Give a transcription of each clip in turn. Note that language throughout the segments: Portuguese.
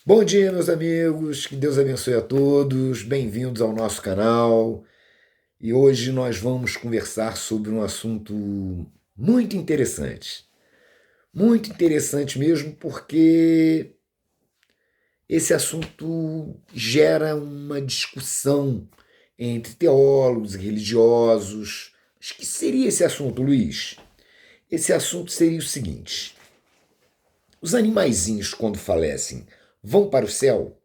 Bom dia, meus amigos, que Deus abençoe a todos, bem-vindos ao nosso canal. E hoje nós vamos conversar sobre um assunto muito interessante mesmo, porque esse assunto gera uma discussão entre teólogos e religiosos. Mas que seria esse assunto, Luiz? Esse assunto seria o seguinte: os animaizinhos, quando falecem, vão para o céu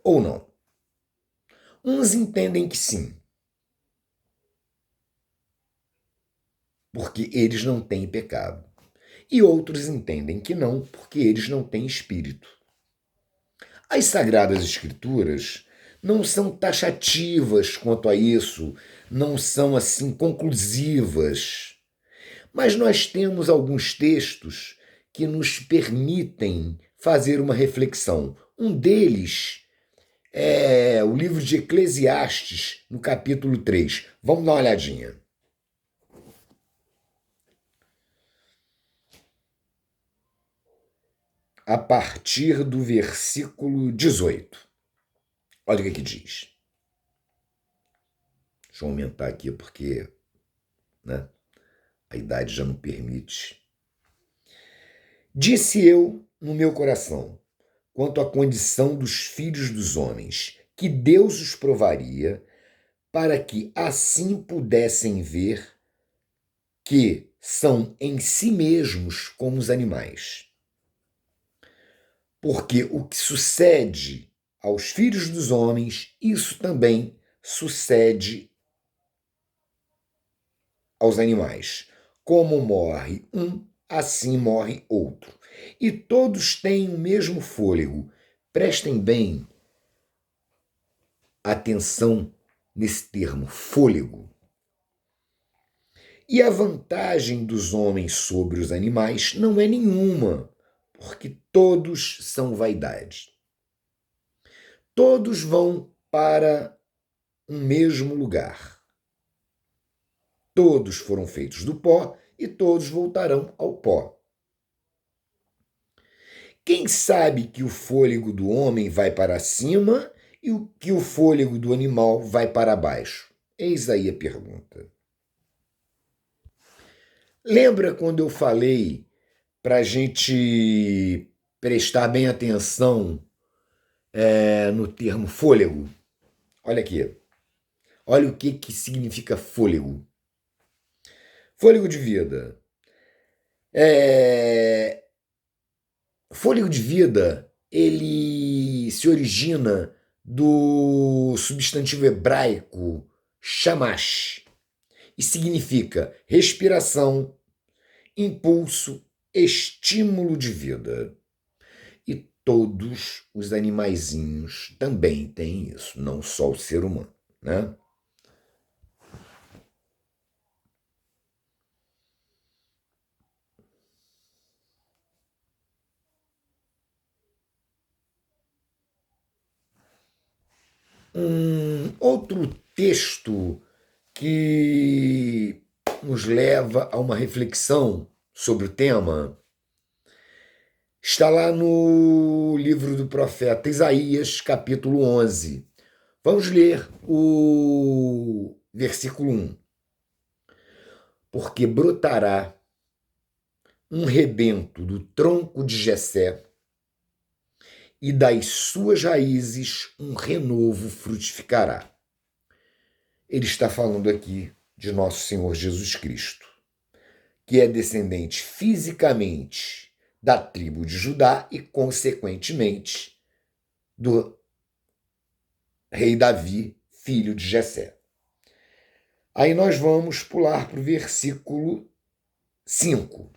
ou não? Uns entendem que sim, porque eles não têm pecado. E outros entendem que não, porque eles não têm espírito. As Sagradas Escrituras não são taxativas quanto a isso, não são assim conclusivas. Mas nós temos alguns textos que nos permitem fazer uma reflexão. Um deles é o livro de Eclesiastes, no capítulo 3. Vamos dar uma olhadinha. A partir do versículo 18. Olha o que diz. Deixa eu aumentar aqui porque, né, a idade já não permite. Disse eu no meu coração, quanto à condição dos filhos dos homens, que Deus os provaria, para que assim pudessem ver que são em si mesmos como os animais. Porque o que sucede aos filhos dos homens, isso também sucede aos animais. Como morre um, assim morre outro. E todos têm o mesmo fôlego. Prestem bem atenção nesse termo, fôlego. E a vantagem dos homens sobre os animais não é nenhuma, porque todos são vaidade. Todos vão para um mesmo lugar. Todos foram feitos do pó e todos voltarão ao pó. Quem sabe que o fôlego do homem vai para cima e que o fôlego do animal vai para baixo? Eis aí a pergunta. Lembra quando eu falei para a gente prestar bem atenção no termo fôlego? Olha aqui. Olha o que significa fôlego. Fôlego de vida. Fôlego de vida, ele se origina do substantivo hebraico shamash e significa respiração, impulso, estímulo de vida. E todos os animaizinhos também têm isso, não só o ser humano, né? Outro texto que nos leva a uma reflexão sobre o tema está lá no livro do profeta Isaías, capítulo 11. Vamos ler o versículo 1. Porque brotará um rebento do tronco de Jessé, e das suas raízes um renovo frutificará. Ele está falando aqui de nosso Senhor Jesus Cristo, que é descendente fisicamente da tribo de Judá e, consequentemente, do rei Davi, filho de Jessé. Aí nós vamos pular para o versículo 5.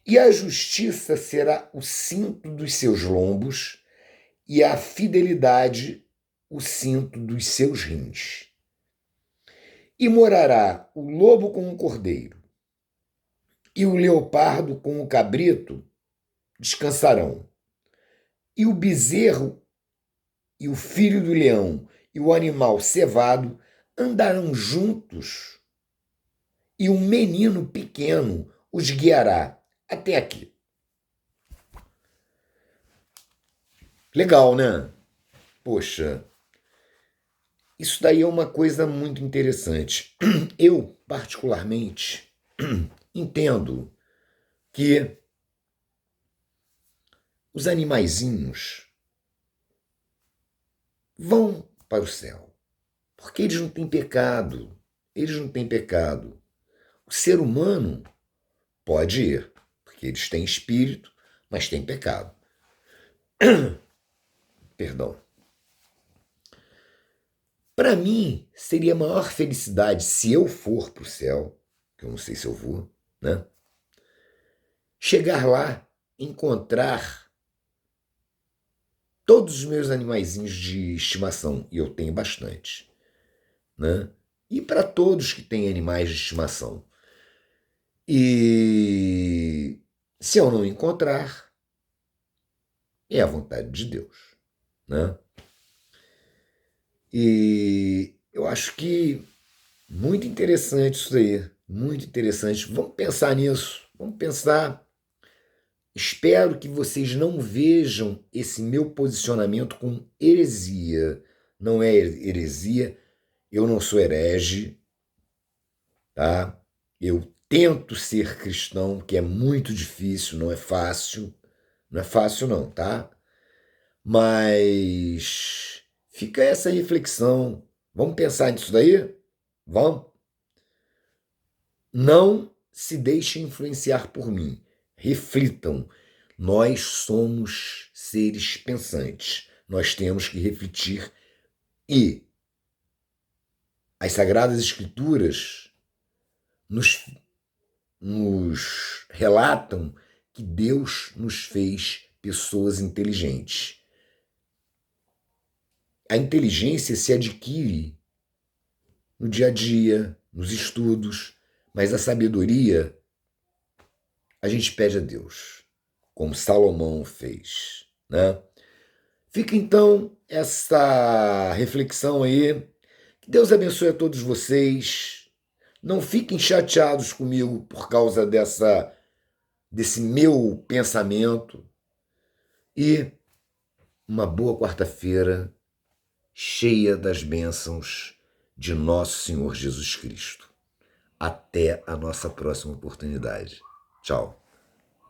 E a justiça será o cinto dos seus lombos, e a fidelidade o cinto dos seus rins. E morará o lobo com o cordeiro, e o leopardo com o cabrito descansarão. E o bezerro e o filho do leão e o animal cevado andarão juntos, e um menino pequeno os guiará. Até aqui. Legal, né? Poxa, isso daí é uma coisa muito interessante. Eu, particularmente, entendo que os animaizinhos vão para o céu, porque eles não têm pecado. Eles não têm pecado. O ser humano pode ir, porque eles têm espírito, mas têm pecado. Perdão. Para mim, seria a maior felicidade se eu for para o céu, que eu não sei se eu vou, né? Chegar lá, encontrar todos os meus animaizinhos de estimação, e eu tenho bastante, né? E para todos que têm animais de estimação. E se eu não encontrar, é a vontade de Deus, né? E eu acho que muito interessante isso aí, muito interessante. Vamos pensar nisso, vamos pensar. Espero que vocês não vejam esse meu posicionamento como heresia. Não é heresia, eu não sou herege, tá? Eu tento ser cristão, que é muito difícil, não é fácil. Não é fácil não, tá? Mas fica essa reflexão. Vamos pensar nisso daí? Vamos? Não se deixem influenciar por mim. Reflitam. Nós somos seres pensantes. Nós temos que refletir e as Sagradas Escrituras nos relatam que Deus nos fez pessoas inteligentes. A inteligência se adquire no dia a dia, nos estudos, mas a sabedoria a gente pede a Deus, como Salomão fez, né? Fica então essa reflexão aí. Que Deus abençoe a todos vocês. Não fiquem chateados comigo por causa desse meu pensamento. E uma boa quarta-feira, cheia das bênçãos de nosso Senhor Jesus Cristo. Até a nossa próxima oportunidade. Tchau.